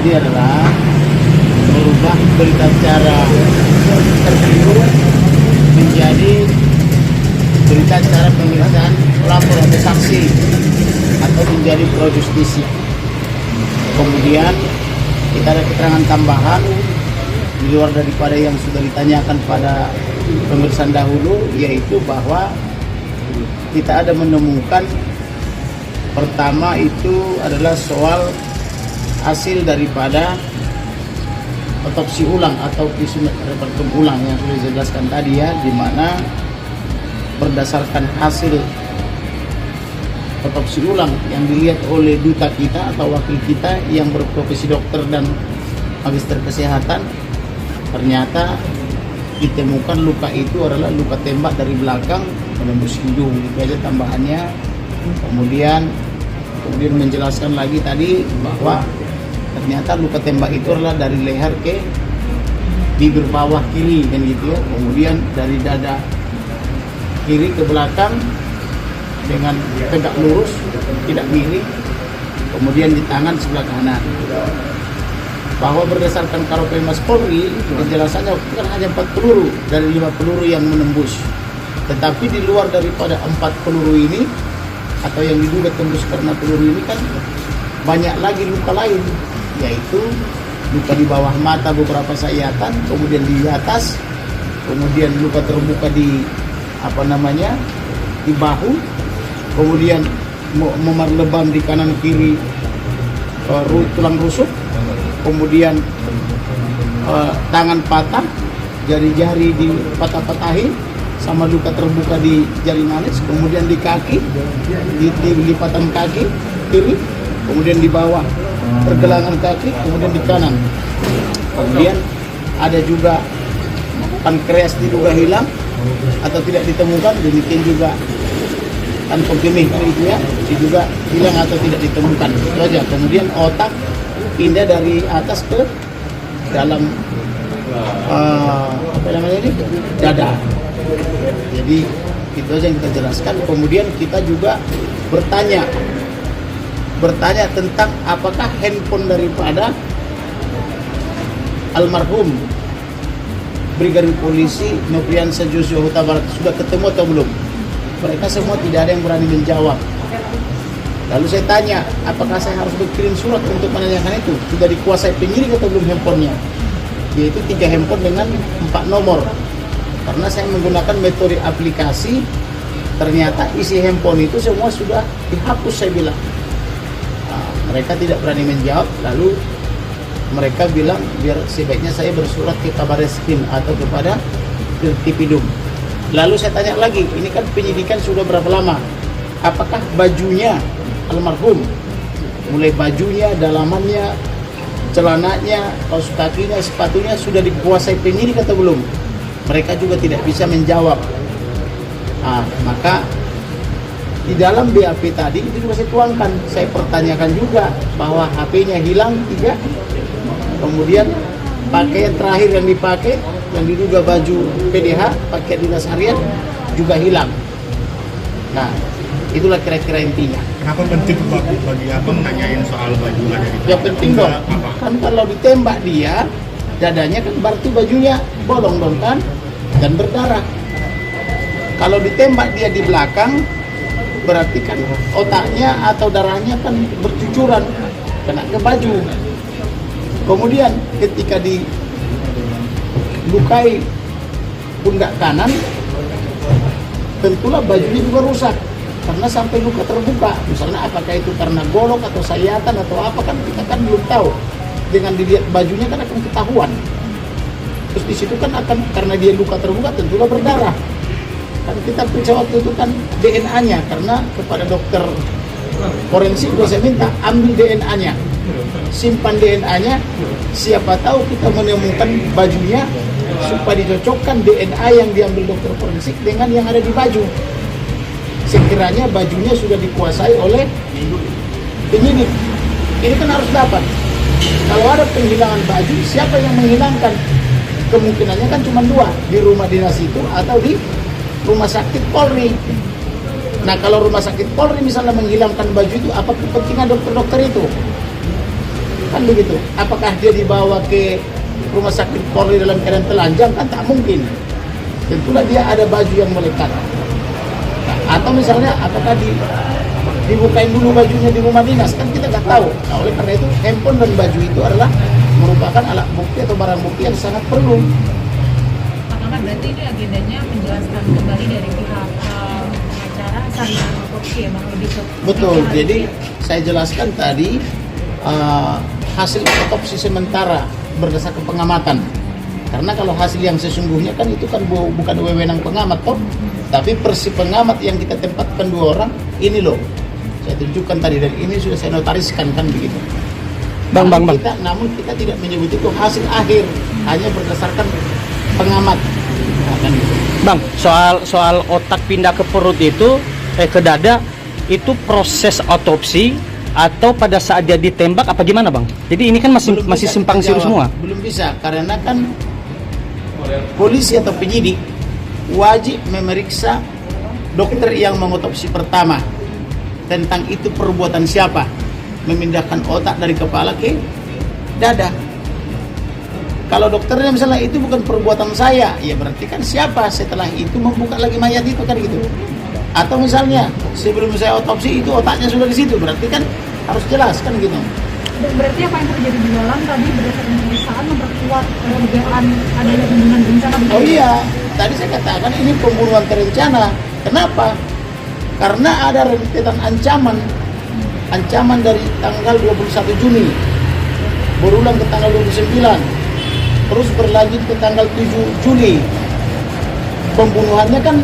terjadi adalah merubah berita acara tertidur menjadi berita acara pemeriksaan pelapor atau saksi atau menjadi pro justisia. Kemudian kita ada keterangan tambahan di luar daripada yang sudah ditanyakan pada pemeriksaan dahulu, yaitu bahwa kita ada menemukan pertama itu adalah soal hasil daripada otopsi ulang atau visum repertum ulang yang sudah dijelaskan tadi ya, di mana berdasarkan hasil otopsi ulang yang dilihat oleh duta kita atau wakil kita yang berprofesi dokter dan magister kesehatan, ternyata ditemukan luka itu adalah luka tembak dari belakang menembus hidung. Itu aja tambahannya. Kemudian menjelaskan lagi tadi bahwa ternyata luka tembak itu adalah dari leher ke bibir bawah kiri kan gitu ya. Kemudian dari dada kiri ke belakang dengan tegak lurus, tidak miring. Kemudian di tangan sebelah kanan. Bahwa berdasarkan Karopenmas Polri, penjelasannya bukan hanya 4 peluru dari 5 peluru yang menembus, tetapi di luar daripada 4 peluru ini atau yang diduga tembus karena peluru ini kan banyak lagi luka lain, yaitu luka di bawah mata beberapa sayatan, kemudian di atas, kemudian luka terbuka di di bahu, kemudian memar lebam di kanan kiri, tulang rusuk, kemudian tangan patah, jari-jari dipatah-patahin, sama luka terbuka di jari manis, kemudian di kaki, di lipatan kaki kiri, kemudian di bawah pergelangan kaki, kemudian di kanan. Kemudian ada juga pankreas diduga hilang atau tidak ditemukan, demikian juga kantong kemih itu ya, diduga hilang atau tidak ditemukan. Itu aja. Kemudian otak pindah dari atas ke dalam dada. Jadi itu aja yang kita jelaskan. Kemudian kita juga bertanya tentang apakah handphone daripada almarhum Brigadir Polisi Nofriansah Joshua Huta Barat sudah ketemu atau belum. Mereka semua tidak ada yang berani menjawab. Lalu saya tanya, apakah saya harus berkirim surat untuk menanyakan itu? Sudah dikuasai penyidik atau belum handphonenya? Yaitu 3 handphone dengan 4 nomor. Karena saya menggunakan metode aplikasi, ternyata isi handphone itu semua sudah dihapus, saya bilang. Nah, mereka tidak berani menjawab, lalu mereka bilang biar sebaiknya saya bersurat ke Kabareskrim atau kepada Dirtipidum. Lalu saya tanya lagi, ini kan penyidikan sudah berapa lama? Apakah bajunya almarhum, mulai bajunya, dalamannya, celananya, kaos kakinya, sepatunya sudah dikuasai penyidik atau belum? Mereka juga tidak bisa menjawab. Nah, maka di dalam BAP tadi itu juga saya tuangkan, saya pertanyakan juga bahwa HP-nya hilang 3, kemudian pakaian terakhir yang dipakai yang diduga baju PDH, pakaian dinas harian juga hilang. Nah, itulah kira-kira intinya. Kenapa penting bagi abang nanyain soal baju ada di Ya penting dong, kan kalau ditembak dia, dadanya kan berarti bajunya bolong dong kan, dan berdarah. Kalau ditembak dia di belakang, berarti kan otaknya atau darahnya kan bercucuran, kena ke baju. Kemudian ketika dilukai pundak kanan, tentulah bajunya juga rusak karena sampai luka terbuka. Misalnya apakah itu karena golok atau sayatan atau apa, kan kita kan belum tahu. Dengan dilihat bajunya kan akan ketahuan. Terus di situ kan akan, karena dia luka terbuka tentulah berdarah. Kan kita periksa waktu itu kan DNA-nya, karena kepada dokter forensik juga saya minta ambil DNA-nya, simpan DNA-nya, siapa tahu kita menemukan bajunya supaya dicocokkan DNA yang diambil dokter forensik dengan yang ada di baju. Sekiranya bajunya sudah dikuasai oleh penyidik, ini kan harus dapat. Kalau ada penghilangan baju, siapa yang menghilangkan? Kemungkinannya kan cuma 2, di rumah dinas itu atau di rumah sakit Polri. Nah, kalau rumah sakit Polri misalnya menghilangkan baju itu, apa kepentingan dokter-dokter itu? Kan begitu. Apakah dia dibawa ke rumah sakit Polri dalam keadaan telanjang? Kan tak mungkin. Tentulah dia ada baju yang melekat. Nah, atau misalnya apakah dibukain dulu bajunya di rumah dinas? Kan kita nggak tahu. Nah, oleh karena itu handphone dan baju itu adalah merupakan alat bukti atau barang bukti yang sangat perlu. Apakah berarti ini agendanya menjelaskan kembali dari pihak pengacara sarjana otopsi ya Bang, lebih ke Betul. Jadi saya jelaskan tadi hasil otopsi sementara berdasarkan pengamatan. Karena kalau hasil yang sesungguhnya kan itu kan bukan wewenang pengamat toh, tapi versi pengamat yang kita tempatkan 2 orang ini loh. Saya tunjukkan tadi dan ini sudah saya notariskan kan begitu. Bang. Namun kita tidak menyebut itu hasil akhir, hanya berdasarkan pengamat. Nah, kan gitu. Bang, soal otak pindah ke perut itu ke dada itu proses otopsi atau pada saat dia ditembak apa gimana Bang? Jadi ini kan masih Bisa simpang kita siur jawab. semua. Belum bisa karena kan polisi atau penyidik wajib memeriksa dokter yang mengotopsi pertama tentang itu perbuatan siapa memindahkan otak dari kepala ke dada. Kalau dokternya misalnya itu bukan perbuatan saya, ya berarti kan siapa setelah itu membuka lagi mayat itu kan gitu. Atau misalnya sebelum saya otopsi itu otaknya sudah di situ, berarti kan harus jelas kan gitu. Dan berarti apa yang terjadi di dalam tadi berdasarkan pemeriksaan memperkuat dugaan adanya pembunuhan berencana. Oh iya, tadi saya katakan ini pembunuhan terencana. Kenapa? Karena ada rentetan ancaman dari tanggal 21 Juni berulang ke tanggal 29, terus berlanjut ke tanggal 7 Juli. Pembunuhannya kan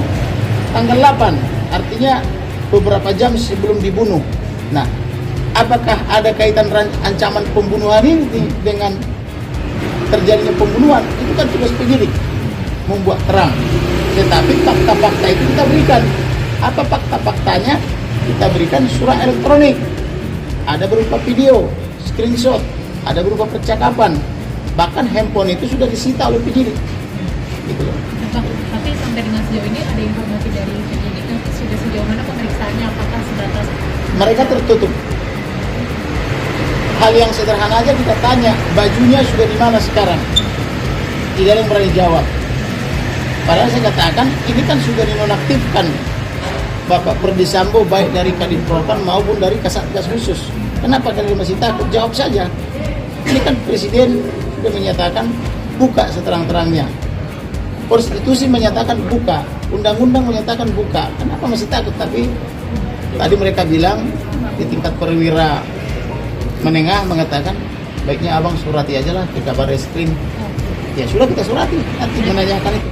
tanggal 8, artinya beberapa jam sebelum dibunuh. Nah, apakah ada kaitan ancaman pembunuhan ini dengan terjadinya pembunuhan? Itu kan tugas penyidik membuat terang. Tetapi fakta-fakta itu kita berikan. Apa fakta-faktanya? Kita berikan surat elektronik. Ada berupa video, screenshot, ada berupa percakapan. Bahkan handphone itu sudah disita oleh penyidik. Gitu loh. Bang, tapi sampai dengan sejauh ini ada informasi dari penyidik sudah sejauh mana pemeriksaannya, apakah sebatas Mereka tertutup. Hal yang sederhana aja kita tanya, bajunya sudah di mana sekarang? Tidak ada yang berani jawab. Padahal saya katakan, ini kan sudah dinonaktifkan Bapak Perdi Sambo baik dari Kadif Propam maupun dari Kasatgas Khusus. Kenapa kalian masih takut? Jawab saja. Ini kan Presiden sudah menyatakan buka seterang-terangnya. Konstitusi menyatakan buka, undang-undang menyatakan buka. Kenapa masih takut? Tapi tadi mereka bilang di tingkat perwira menengah mengatakan baiknya abang surati aja lah ke kabar reskrim. Ya sudah kita surati, nanti menanyakan itu.